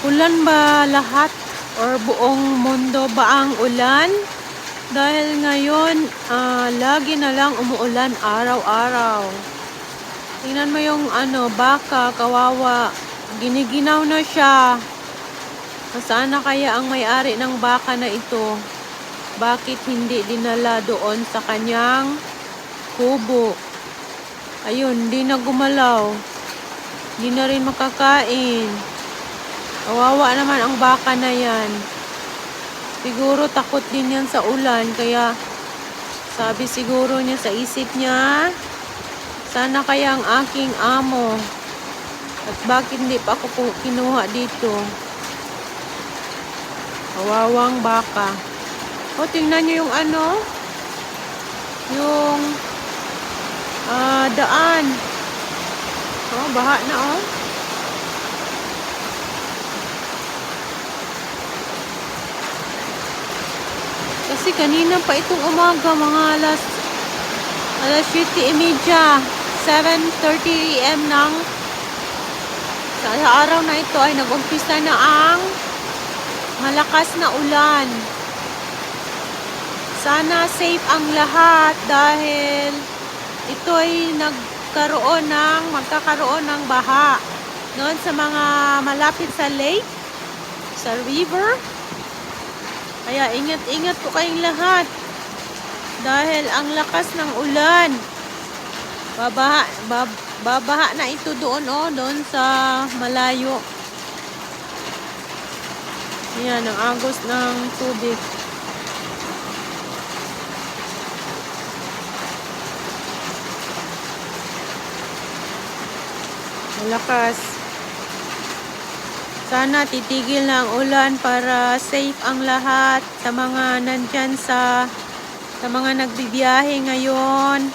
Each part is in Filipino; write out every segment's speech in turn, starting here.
Ulan ba lahat or buong mundo ba ang ulan? Dahil ngayon, lagi na lang umuulan araw-araw. Tingnan mo yung baka, kawawa. Giniginaw na siya. Nasaan na kaya ang may-ari ng baka na ito? Bakit hindi dinala doon sa kanyang kubo? Ayun, hindi na gumalaw. Hindi na rin makakain. Kawawa naman ang baka na yan. Siguro takot din yan sa ulan. Kaya sabi siguro niya sa isip niya, sana kaya ang aking amo. At bakit hindi pa ako kinuha dito? Kawawang baka. O, tingnan niyo yung yung daan. Oh, baha na oh. Kasi kanina pa itong umaga, mga alas 7:30, 7:30 AM sa araw na ito ay nag-umpisa na ang malakas na ulan. Sana safe ang lahat dahil ito ay magkakaroon ng baha noon sa mga malapit sa lake, sa river. Kaya ingat-ingat po kayong lahat dahil ang lakas ng ulan. Babaha na ito doon doon sa malayo. Yan ang agos ng tubig. Malakas. Sana titigil na ang ulan para safe ang lahat sa mga nandyan sa mga nagbibiyahe ngayon.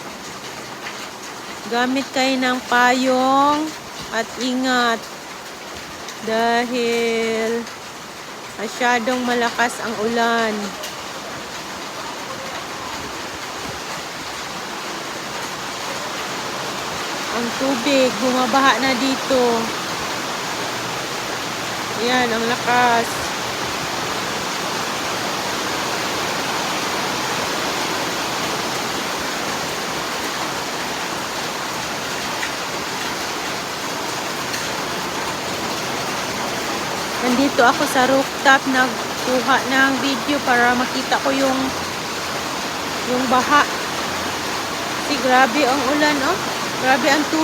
Gamit kayo ng payong at ingat dahil masyadong malakas ang ulan. Ang tubig, bumabaha na dito. Yan, ang lakas. Nandito ako sa rooftop, nagkuha ng video para makita ko yung baha. Kasi grabe ang ulan, Grabe ang tubig.